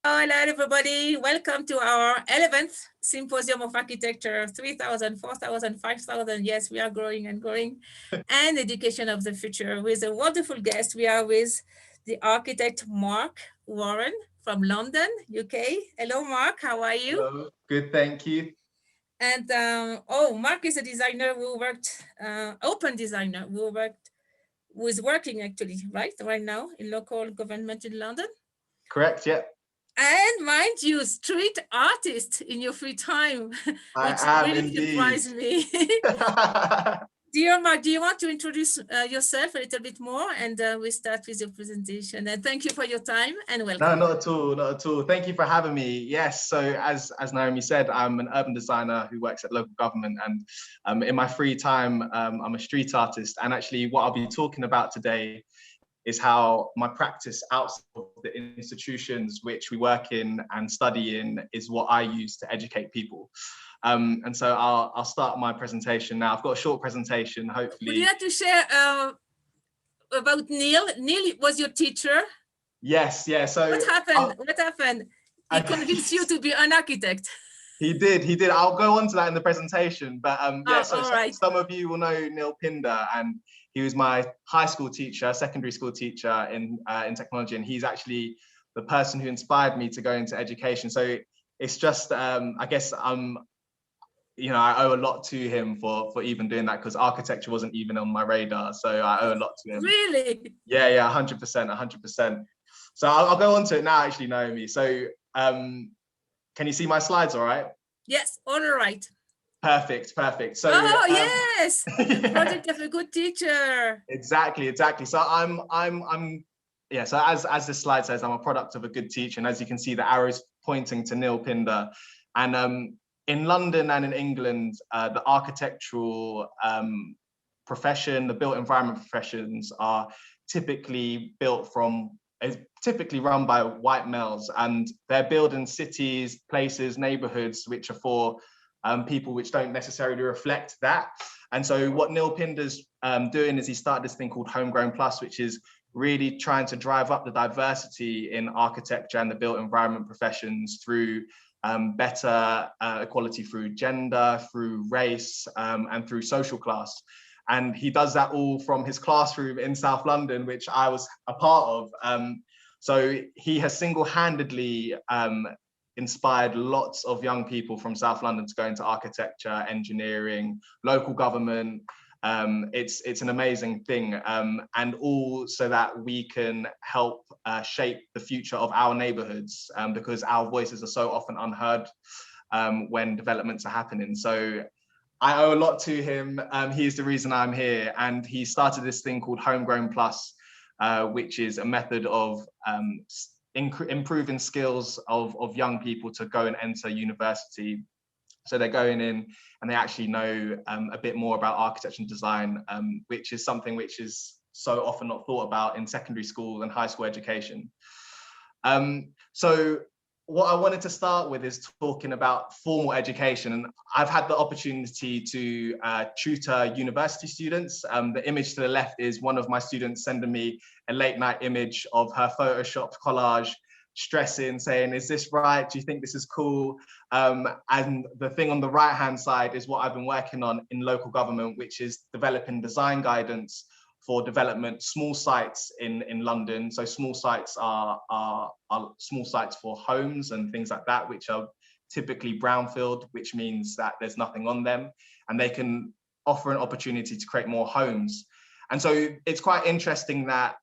Hello, everybody. Welcome to our 11th Symposium of Architecture, 3,000, 4,000, 5,000. Yes, we are growing and growing. And Education of the Future with a wonderful guest. We are with the architect Mark Warren from London, UK. Hello, Mark. How are you? Hello. Good, thank you. And Mark is a designer who worked, open designer who is working actually, right now in local government in London. Correct, yeah. And mind you, street artist in your free time, I which am really indeed. surprised me. Dear Mark, do you want to introduce yourself a little bit more? And we start with your presentation. And thank you for your time and No, welcome. not at all, not at all. Thank you for having me. Yes, so as Naomi said, I'm an urban designer who works at local government, and in my free time, I'm a street artist. And actually what I'll be talking about today is how my practice outside of the institutions which we work in and study in is what I use to educate people. And so I'll start my presentation now. I've got a short presentation, hopefully. Would you like to share about Neil? Neil was your teacher? Yes, yeah. So what happened? He convinced you to be an architect. He did. I'll go on to that in the presentation. But some of you will know Neil Pinder, and he was my high school teacher, secondary school teacher in technology, and he's actually the person who inspired me to go into education. So it's just, I guess I owe a lot to him for even doing that, because architecture wasn't even on my radar. So I owe a lot to him. Really? Yeah, 100%. So I'll go on to it now, actually, Naomi. So can you see my slides all right? Yes, all right. Perfect. So yes, the project of a good teacher. Exactly. So so as this slide says, I'm a product of a good teacher, and as you can see, the arrow's pointing to Neil Pinder. And in London and in England, the architectural profession, the built environment professions are typically run by white males, and they're building cities, places, neighbourhoods which are for people which don't necessarily reflect that. And so what Neil Pinder's doing is he started this thing called HomeGrown Plus, which is really trying to drive up the diversity in architecture and the built environment professions through better equality through gender, through race, and through social class. And he does that all from his classroom in South London, which I was a part of. So he has single-handedly inspired lots of young people from South London to go into architecture, engineering, local government. It's an amazing thing, and all so that we can help shape the future of our neighbourhoods, because our voices are so often unheard when developments are happening. So I owe a lot to him. He's the reason I'm here, and he started this thing called HomeGrown Plus, which is a method of improving skills of young people to go and enter university. So they're going in and they actually know a bit more about architecture and design, which is something which is so often not thought about in secondary school and high school education. So what I wanted to start with is talking about formal education. And I've had the opportunity to tutor university students. The image to the left is one of my students sending me a late night image of her Photoshopped collage, stressing, saying, is this right? Do you think this is cool? And the thing on the right hand side is what I've been working on in local government, which is developing design guidance for development, small sites in London. So small sites are small sites for homes and things like that, which are typically brownfield, which means that there's nothing on them, and they can offer an opportunity to create more homes. And so it's quite interesting that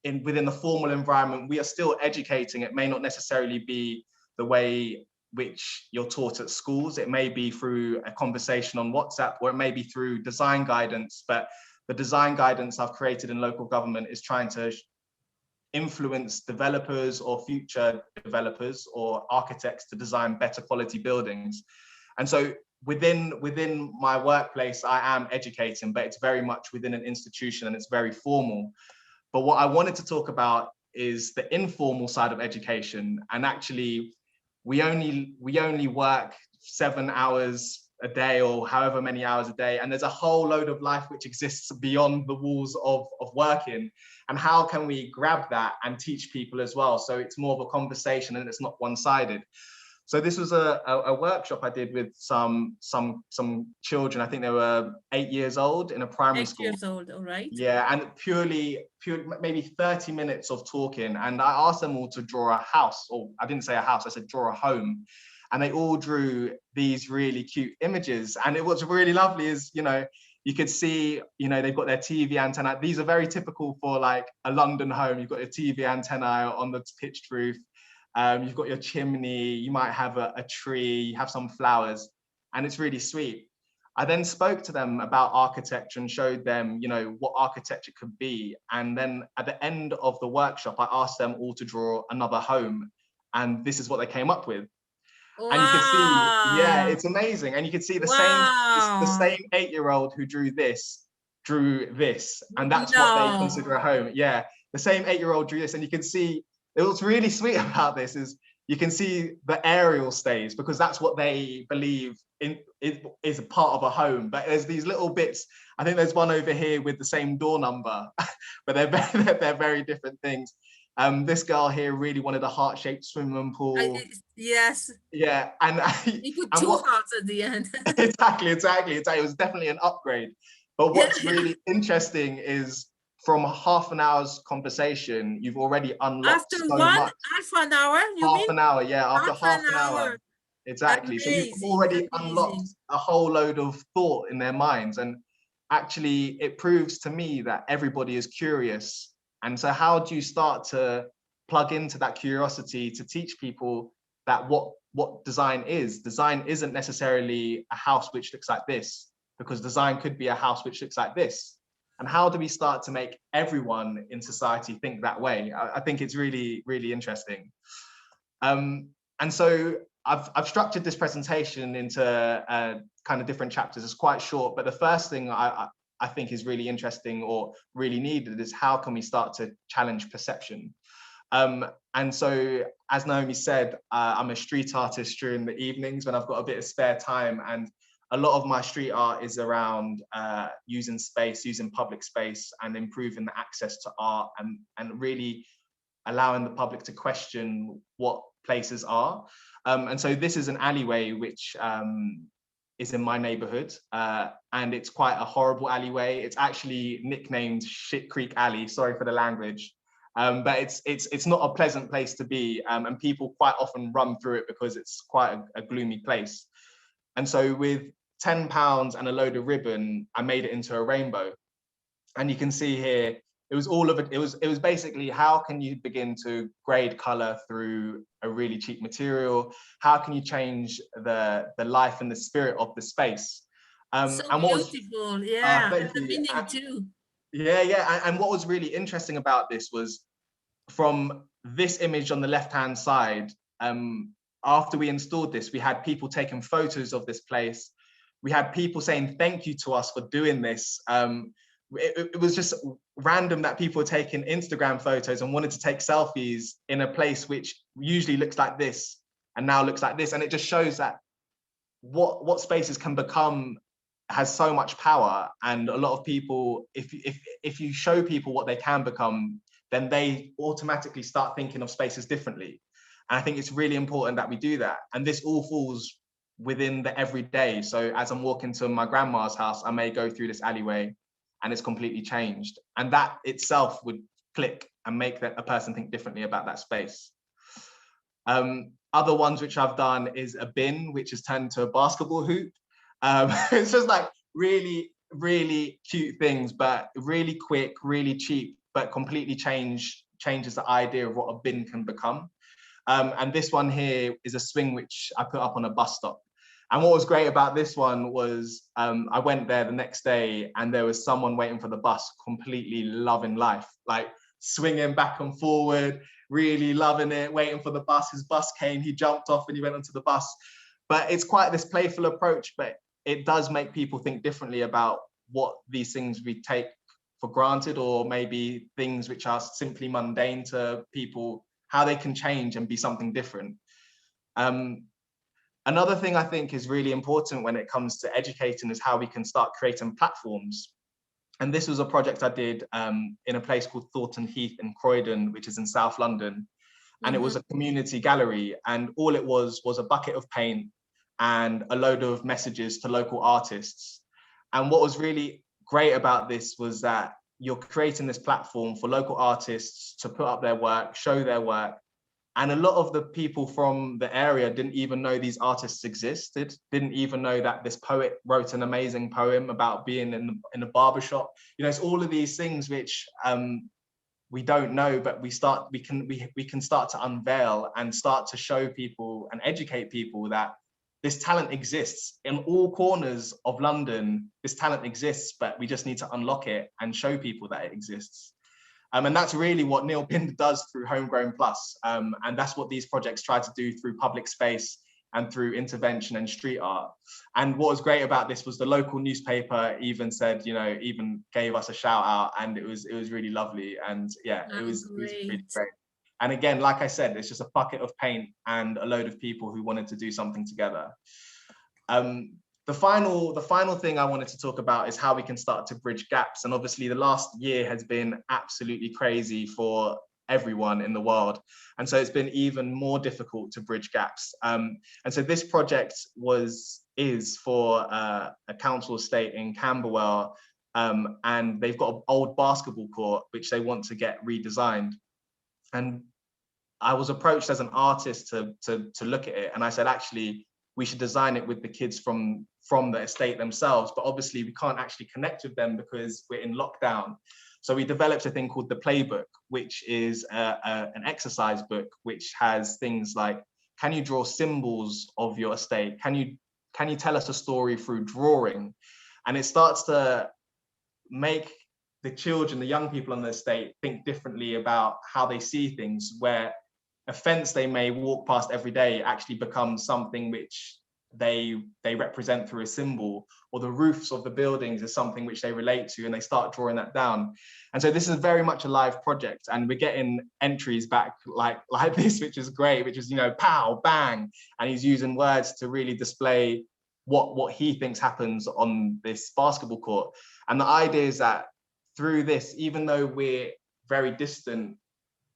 within the formal environment, we are still educating. It may not necessarily be the way which you're taught at schools. It may be through a conversation on WhatsApp, or it may be through design guidance, but the design guidance I've created in local government is trying to influence developers or future developers or architects to design better quality buildings. And so within my workplace, I am educating, but it's very much within an institution and it's very formal. But what I wanted to talk about is the informal side of education. And actually, we only work 7 hours a day or however many hours a day, and there's a whole load of life which exists beyond the walls of working, and how can we grab that and teach people as well, so it's more of a conversation and it's not one-sided. So this was a workshop I did with some children. I think they were 8 years old in a primary school. 8 years old, all right. Yeah, and purely maybe 30 minutes of talking, and I asked them all to draw a house, or I didn't say a house, I said draw a home, and they all drew these really cute images. And what's really lovely is, you know, you could see, you know, they've got their TV antenna. These are very typical for like a London home. You've got your TV antenna on the pitched roof. You've got your chimney, you might have a tree, you have some flowers, and it's really sweet. I then spoke to them about architecture and showed them, you know, what architecture could be. And then at the end of the workshop, I asked them all to draw another home. And this is what they came up with. Wow. And you can see, yeah, it's amazing. And you can see the same 8-year-old who drew this. And that's what they consider a home. Yeah, the same 8-year-old drew this. And you can see, what's really sweet about this is you can see the aerial stays, because that's what they believe is a part of a home. But there's these little bits. I think there's one over here with the same door number, but they're very different things. This girl here really wanted a heart-shaped swimming pool. Yes. Yeah, and you put two hearts at the end. Exactly. It was definitely an upgrade. But what's really interesting is, from half an hour's conversation, you've already unlocked so much. Half an hour, half an hour, yeah, after half an hour. Exactly. Amazing, so you've already unlocked a whole load of thought in their minds. And actually, it proves to me that everybody is curious. And so how do you start to plug into that curiosity to teach people that what design is? Design isn't necessarily a house which looks like this, because design could be a house which looks like this. And how do we start to make everyone in society think that way? I think it's really, really interesting. And so I've structured this presentation into kind of different chapters. It's quite short, but the first thing I think is really interesting or really needed is, how can we start to challenge perception? And so, as Noemi said, I'm a street artist during the evenings when I've got a bit of spare time, and a lot of my street art is around using public space and improving the access to art, and really allowing the public to question what places are. And so this is an alleyway which is in my neighborhood, and it's quite a horrible alleyway. It's actually nicknamed Shit Creek Alley, sorry for the language. But it's not a pleasant place to be, and people quite often run through it because it's quite a gloomy place. And so with £10 and a load of ribbon, I made it into a rainbow. And you can see here, it was all of it. It was basically, how can you begin to grade color through a really cheap material? How can you change the life and the spirit of the space? So and beautiful, yeah, the meaning too. Yeah. And what was really interesting about this was, from this image on the left-hand side, after we installed this, we had people taking photos of this place. We had people saying thank you to us for doing this. It was just random that people were taking Instagram photos and wanted to take selfies in a place which usually looks like this and now looks like this. And it just shows that what spaces can become has so much power. And a lot of people, if you show people what they can become, then they automatically start thinking of spaces differently. And I think it's really important that we do that. And this all falls within the everyday. So as I'm walking to my grandma's house, I may go through this alleyway and it's completely changed. And that itself would click and make a person think differently about that space. Other ones which I've done is a bin, which has turned into a basketball hoop. It's just like really, really cute things, but really quick, really cheap, but completely changes the idea of what a bin can become. And this one here is a swing which I put up on a bus stop. And what was great about this one was, I went there the next day and there was someone waiting for the bus, completely loving life, like swinging back and forward, really loving it, waiting for the bus. His bus came, he jumped off and he went onto the bus. But it's quite this playful approach, but it does make people think differently about what these things we take for granted, or maybe things which are simply mundane to people, how they can change and be something different. Another thing I think is really important when it comes to educating is how we can start creating platforms. And this was a project I did in a place called Thornton Heath in Croydon, which is in South London. And it was a community gallery, and all it was a bucket of paint and a load of messages to local artists. And what was really great about this was that you're creating this platform for local artists to put up their work, show their work. And a lot of the people from the area didn't even know these artists existed, didn't even know that this poet wrote an amazing poem about being in a barbershop. You know, it's all of these things which we don't know, but we can start to unveil and start to show people and educate people that this talent exists in all corners of London. This talent exists, but we just need to unlock it and show people that it exists. And that's really what Neil Pinder does through HomeGrown Plus. And that's what these projects try to do through public space and through intervention and street art. And what was great about this was the local newspaper even said, you know, even gave us a shout out, and it was really lovely. And yeah, it was really great. And again, like I said, it's just a bucket of paint and a load of people who wanted to do something together. The final thing I wanted to talk about is how we can start to bridge gaps. And obviously the last year has been absolutely crazy for everyone in the world. And so it's been even more difficult to bridge gaps. And so this project is for a council estate in Camberwell, and they've got an old basketball court which they want to get redesigned. And I was approached as an artist to look at it, and I said, actually, we should design it with the kids from the estate themselves, but obviously we can't actually connect with them because we're in lockdown. So we developed a thing called the Playbook, which is an exercise book, which has things like, can you draw symbols of your estate? Can you tell us a story through drawing? And it starts to make the children, the young people on the estate, think differently about how they see things, where a fence they may walk past every day actually becomes something which they represent through a symbol, or the roofs of the buildings is something which they relate to, and they start drawing that down. And so this is very much a live project, and we're getting entries back like this, which is great, which is, you know, pow, bang, and he's using words to really display what he thinks happens on this basketball court. And the idea is that through this, even though we're very distant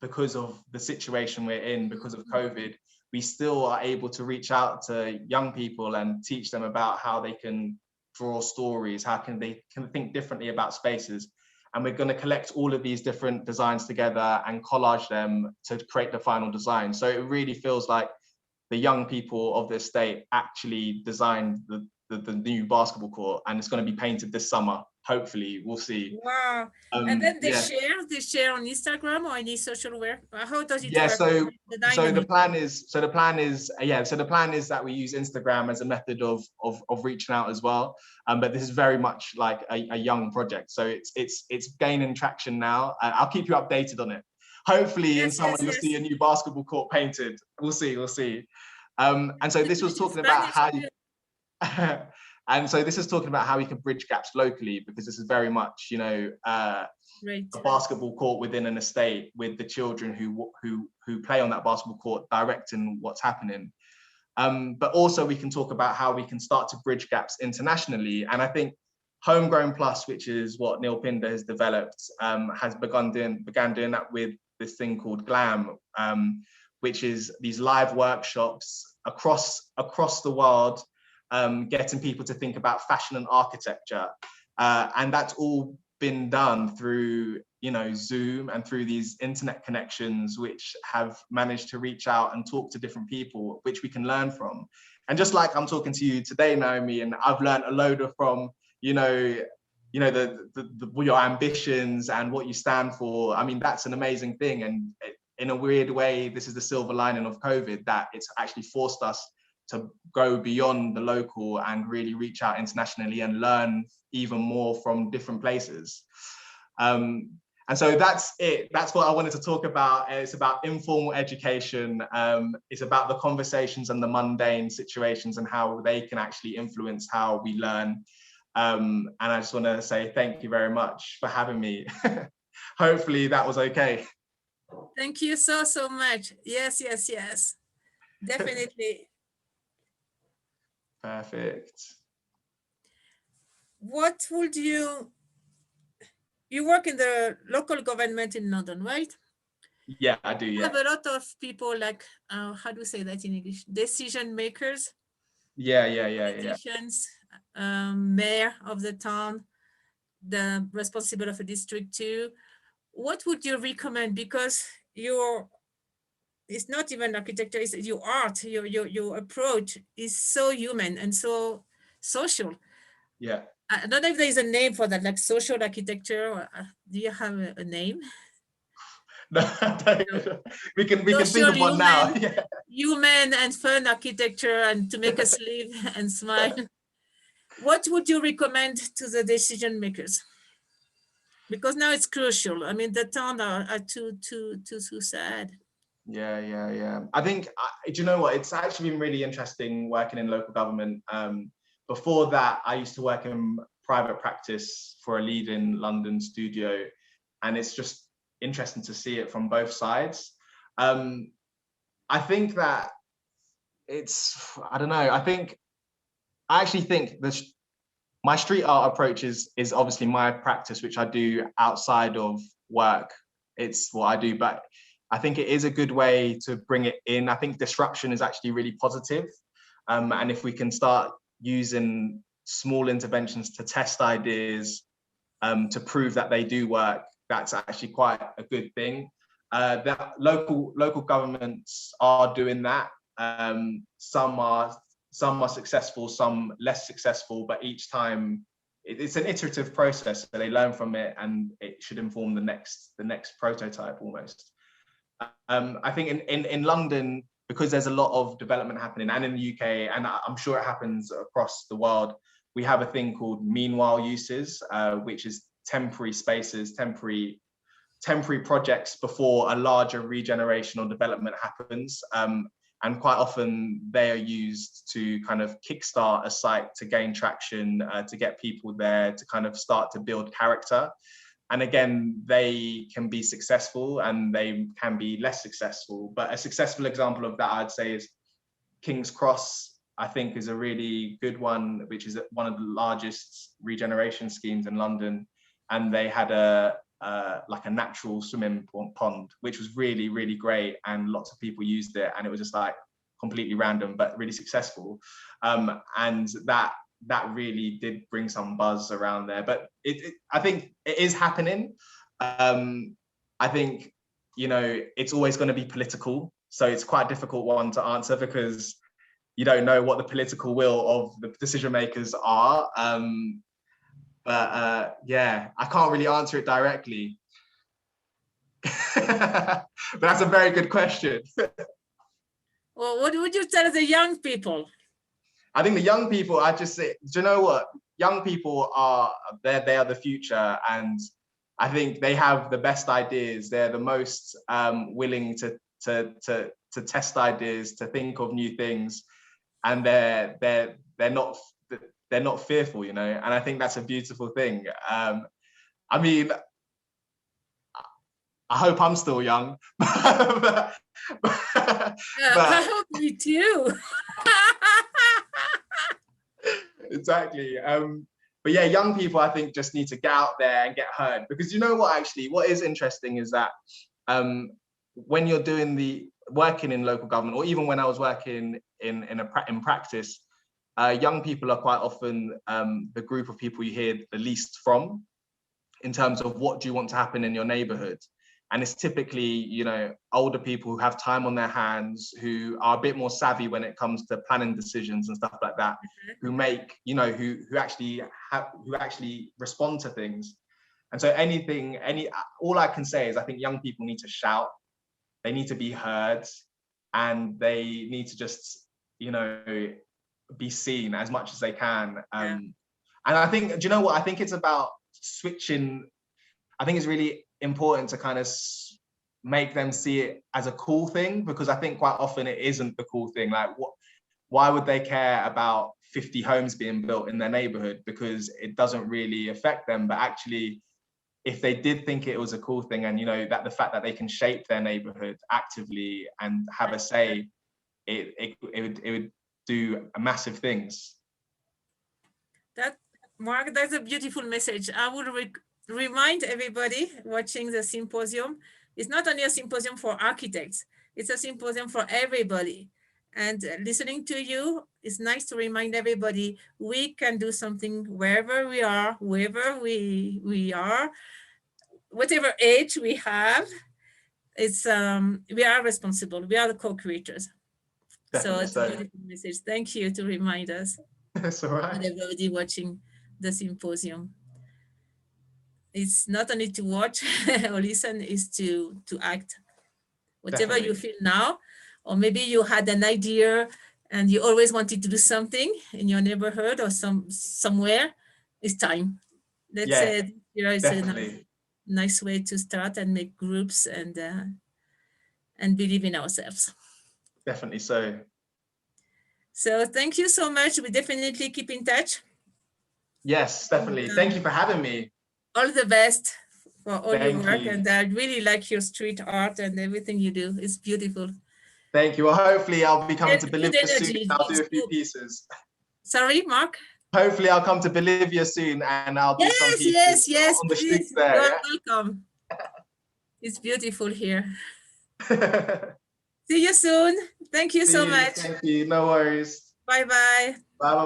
because of the situation we're in, because of COVID, we still are able to reach out to young people and teach them about how they can draw stories, how they can think differently about spaces. And we're going to collect all of these different designs together and collage them to create the final design. So it really feels like the young people of the estate actually designed the new basketball court, and it's going to be painted this summer. Hopefully, we'll see. Wow. And then they share on Instagram or any social where? How does it work? So the plan is that we use Instagram as a method of reaching out as well. But this is very much like a young project. So it's gaining traction now. I'll keep you updated on it. Hopefully in summer you'll see a new basketball court painted. We'll see. And so this was talking about how and so this is talking about how we can bridge gaps locally, because this is very much, you know, a basketball court within an estate with the children who play on that basketball court directing what's happening. But also we can talk about how we can start to bridge gaps internationally. And I think HomeGrown Plus, which is what Neil Pinder has developed, has began doing that with this thing called GLAM, which is these live workshops across the world, getting people to think about fashion and architecture. And that's all been done through, you know, Zoom and through these internet connections, which have managed to reach out and talk to different people, which we can learn from. And just like I'm talking to you today, Noemi, and I've learned a load from, your ambitions and what you stand for. I mean, that's an amazing thing. And in a weird way, this is the silver lining of COVID, that it's actually forced us to go beyond the local and really reach out internationally and learn even more from different places. And so that's it. That's what I wanted to talk about. It's about informal education. It's about the conversations and the mundane situations and how they can actually influence how we learn. And I just want to say thank you very much for having me. Hopefully that was okay. Thank you so much. Yes. Definitely. Perfect. What would you work in the local government in London, right? Yeah, I do. You Yeah. have a lot of people like, how do you say that in English? Decision makers, Yeah. politicians, mayor of the town, the responsible of a district too. What would you recommend? Because it's not even architecture, it's your art, your approach is so human and so social. Yeah. I don't know if there is a name for that, like social architecture. Or, do you have a name? No, No. we can think Social, of one now. human, Yeah. human and fun architecture, and to make us live and smile. What would you recommend to the decision makers? Because now it's crucial. I mean, the town are too sad. Yeah. I think, do you know what? It's actually been really interesting working in local government. Before that, I used to work in private practice for a leading London studio, and it's just interesting to see it from both sides. I think that I don't know. I actually think my street art approach is obviously my practice, which I do outside of work. It's what I do, but I think it is a good way to bring it in. I think disruption is actually really positive. And if we can start using small interventions to test ideas, to prove that they do work, that's actually quite a good thing. That local governments are doing that. Some are successful, some less successful, but each time it's an iterative process, so they learn from it and it should inform the next prototype almost. I think in London, because there's a lot of development happening, and in the UK, and I'm sure it happens across the world, we have a thing called meanwhile uses, which is temporary spaces, temporary projects before a larger regeneration or development happens. And quite often they are used to kind of kickstart a site to gain traction, to get people there, to kind of start to build character. And again, they can be successful and they can be less successful. But a successful example of that, I'd say, is King's Cross, I think, is a really good one, which is one of the largest regeneration schemes in London. And they had like a natural swimming pond, which was really, really great. And lots of people used it. And it was just like completely random, but really successful. And that really did bring some buzz around there. But I think it is happening. I think, it's always going to be political. So it's quite a difficult one to answer because you don't know what the political will of the decision makers are. But yeah, I can't really answer it directly. But that's a very good question. Well, what would you tell the young people? I think the young people, I just say, do you know what? Young people they are the future, and I think they have the best ideas. They're the most willing to test ideas, to think of new things, and they're not fearful, and I think that's a beautiful thing. I mean, I hope I'm still young. I hope me too. Exactly. But yeah, young people, I think, just need to get out there and get heard. Because you know what, actually, what is interesting is that when you're working in local government, or even when I was working in practice, young people are quite often the group of people you hear the least from in terms of what do you want to happen in your neighborhood. And it's typically, older people who have time on their hands, who are a bit more savvy when it comes to planning decisions and stuff like that, who make, who actually respond to things. And so all I can say is I think young people need to shout, they need to be heard, and they need to just, be seen as much as they can. And I think, do you know what? I think it's about switching. I think it's really important to kind of make them see it as a cool thing, because I think quite often it isn't the cool thing. Like, why would they care about 50 homes being built in their neighborhood? Because it doesn't really affect them. But actually, if they did think it was a cool thing, and that the fact that they can shape their neighborhood actively and have a say, it would do massive things. Mark, that's a beautiful message. I would remind everybody watching the symposium, it's not only a symposium for architects, it's a symposium for everybody. And listening to you, it's nice to remind everybody we can do something wherever we are, whoever we are, whatever age we have. It's we are responsible. We are the co-creators. So it's a beautiful message. Thank you to remind us. That's all right. And everybody watching the symposium. It's not only to watch or listen, is to act. Whatever Definitely. you feel now, or maybe you had an idea and you always wanted to do something in your neighborhood or somewhere, it's time. Let's say it's a nice way to start and make groups and believe in ourselves. Definitely so. So thank you so much. We definitely keep in touch. Yes, definitely. Thank you for having me. All the best for all your work. You. And I really like your street art and everything you do. It's beautiful. Thank you. Well, hopefully I'll be coming to Bolivia soon. I'll do a few pieces. Sorry, Mark? Hopefully I'll come to Bolivia soon and I'll do some pieces on the streets there. You're welcome. It's beautiful here. See you soon. Thank you so much. Thank you. No worries. Bye-bye. Bye-bye.